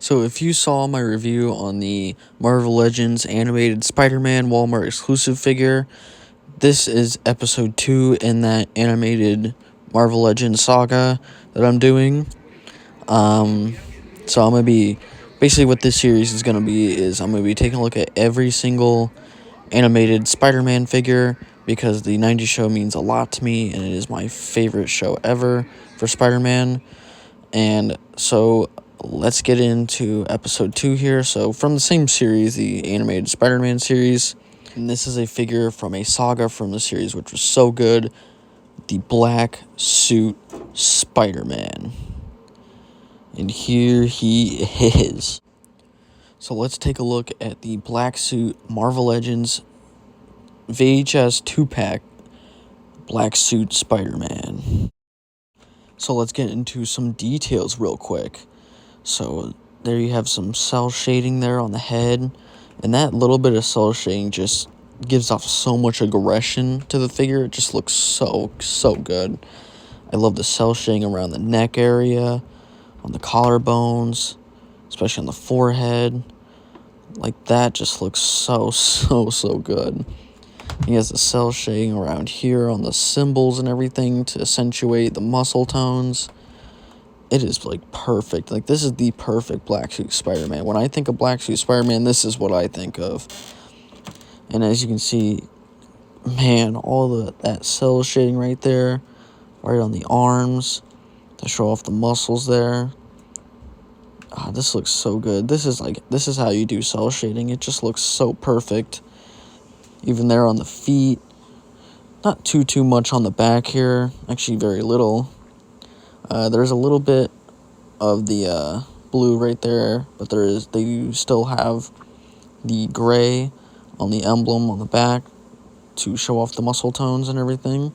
So if you saw my review on the Marvel Legends animated Spider-Man Walmart exclusive figure, this is episode 2 in that animated Marvel Legends saga that I'm doing. So I'm going to be, basically what this series is going to be is I'm going to be taking a look at every single animated Spider-Man figure because the 90s show means a lot to me and it is my favorite show ever for Spider-Man. And so let's get into episode 2 here. So from the same series, the animated Spider-Man series, and this is a figure from a saga from the series which was so good, the Black Suit Spider-Man. And here he is. So let's take a look at the Black Suit Marvel Legends VHS 2-pack Black Suit Spider-Man. So let's get into some details real quick. So there you have some cell shading there on the head, and that little bit of cell shading just gives off so much aggression to the figure. It just looks so good. I love the cell shading around the neck area, on the collarbones, especially on the forehead. Like, that just looks so good. He has the cell shading around here on the symbols and everything to accentuate the muscle tones. It is, like, perfect. Like, this is the perfect Black Suit Spider-Man. When I think of Black Suit Spider-Man, this is what I think of. And as you can see, man, all that cell shading right there, right on the arms, to show off the muscles there. This looks so good. This is how you do cell shading. It just looks so perfect. Even there on the feet. Not too much on the back here. Actually, very little. There's a little bit of the blue right there, but they do still have the gray on the emblem on the back to show off the muscle tones and everything.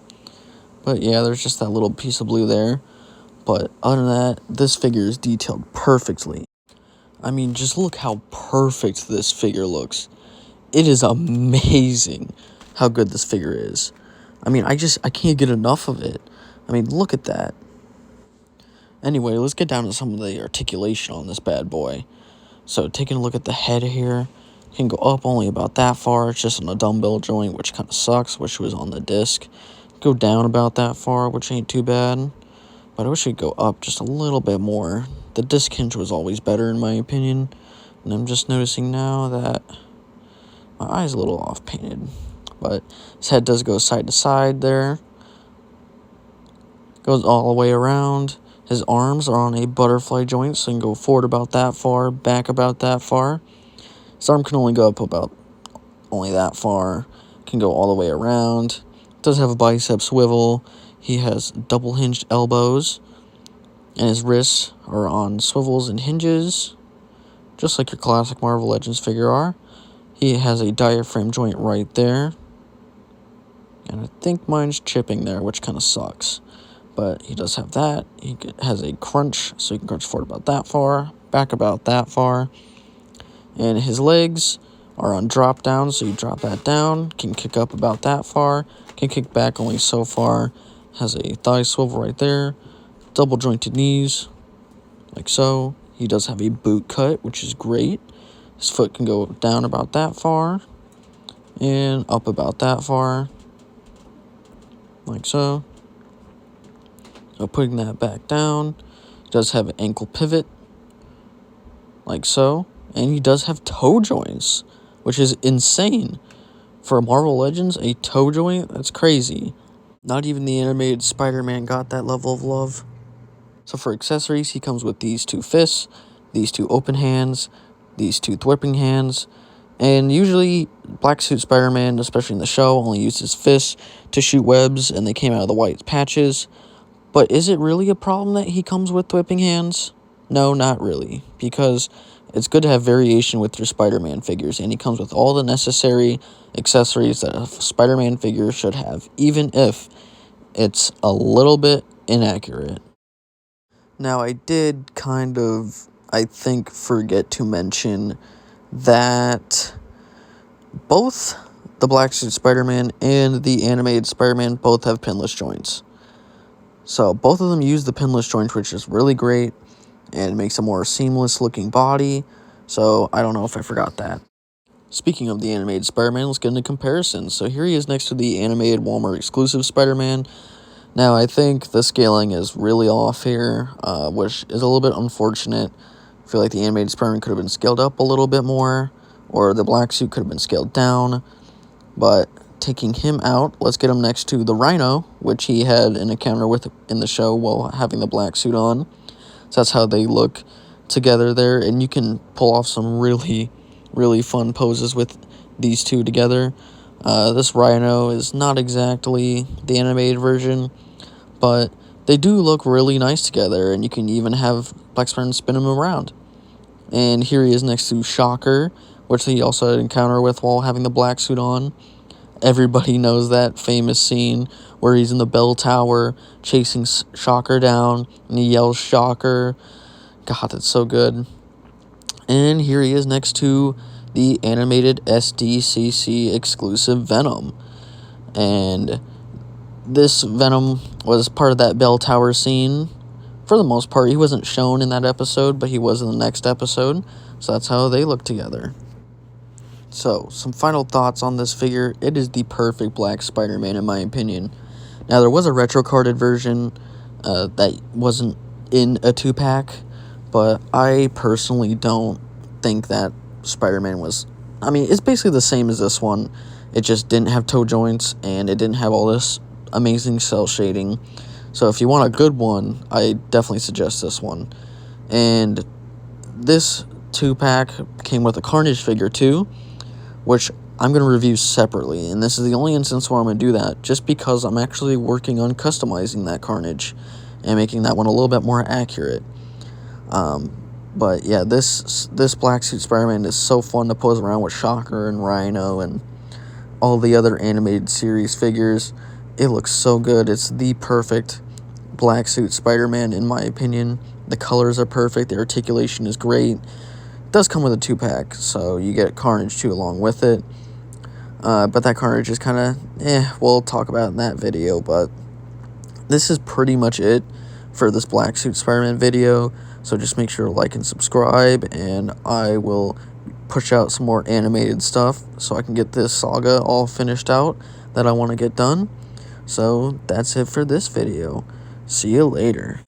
But yeah, there's just that little piece of blue there. But other than that, this figure is detailed perfectly. I mean, just look how perfect this figure looks. It is amazing how good this figure is. I mean, I can't get enough of it. I mean, look at that. Anyway, let's get down to some of the articulation on this bad boy. So, taking a look at the head here, can go up only about that far. It's just on a dumbbell joint, which kind of sucks. Wish it was on the disc. Go down about that far, which ain't too bad. But I wish it'd go up just a little bit more. The disc hinge was always better, in my opinion. And I'm just noticing now that my eye's a little off painted. But his head does go side to side there. Goes all the way around. His arms are on a butterfly joint, so he can go forward about that far, back about that far. His arm can only go up about only that far. Can go all the way around. Does have a bicep swivel. He has double hinged elbows. And his wrists are on swivels and hinges, just like your classic Marvel Legends figure are. He has a diaphragm joint right there. And I think mine's chipping there, which kind of sucks. But he does have that. He has a crunch, so he can crunch forward about that far, back about that far. And his legs are on drop down, so you drop that down. Can kick up about that far. Can kick back only so far. Has a thigh swivel right there. Double jointed knees, like so. He does have a boot cut, which is great. His foot can go down about that far. And up about that far. Like so. So putting that back down. He does have an ankle pivot. Like so. And he does have toe joints, which is insane. For Marvel Legends, a toe joint? That's crazy. Not even the animated Spider-Man got that level of love. So for accessories, he comes with these 2 fists, these 2 open hands, these 2 thwipping hands. And usually, Black Suit Spider-Man, especially in the show, only uses fists to shoot webs, and they came out of the white patches. But is it really a problem that he comes with thwipping hands? No, not really, because it's good to have variation with your Spider-Man figures, and he comes with all the necessary accessories that a Spider-Man figure should have, even if it's a little bit inaccurate. Now, I did kind of, I think, forget to mention that both the Black Suit Spider-Man and the animated Spider-Man both have pinless joints. So, both of them use the pinless joint, which is really great. and it makes a more seamless looking body. So I don't know if I forgot that. Speaking of the animated Spider-Man, let's get into comparisons. So here he is next to the animated Walmart exclusive Spider-Man. Now, I think the scaling is really off here, which is a little bit unfortunate. I feel like the animated Spider-Man could have been scaled up a little bit more, or the black suit could have been scaled down. But taking him out, let's get him next to the Rhino, which he had an encounter with in the show while having the black suit on. So that's how they look together there, and you can pull off some really, really fun poses with these two together. This Rhino is not exactly the animated version, but they do look really nice together, and you can even have Black Spider-Man spin him around. And here he is next to Shocker, which he also had an encounter with while having the black suit on. Everybody knows that famous scene where he's in the bell tower chasing Shocker down, and he yells Shocker. God, that's so good. And here he is next to the animated SDCC exclusive Venom. And this Venom was part of that bell tower scene. For the most part, he wasn't shown in that episode, but he was in the next episode. So that's how they look together. So, some final thoughts on this figure. It is the perfect Black Spider-Man, in my opinion. Now, there was a retro-carded version that wasn't in a 2-pack, but I personally don't think that Spider-Man was... I mean, it's basically the same as this one. It just didn't have toe joints, and it didn't have all this amazing cell shading. So, if you want a good one, I definitely suggest this one. And this 2-pack came with a Carnage figure, too, which I'm going to review separately, and this is the only instance where I'm going to do that, just because I'm actually working on customizing that Carnage and making that one a little bit more accurate. But yeah, this Black Suit Spider-Man is so fun to pose around with Shocker and Rhino and all the other animated series figures. It looks so good. It's the perfect Black Suit Spider-Man, in my opinion. The colors are perfect. The articulation is great. It does come with a 2-pack, so you get Carnage too along with it. But that Carnage is kind of, we'll talk about it in that video. But this is pretty much it for this Black Suit Spider-Man video. So just make sure to like and subscribe, and I will push out some more animated stuff so I can get this saga all finished out that I want to get done. So that's it for this video. See you later.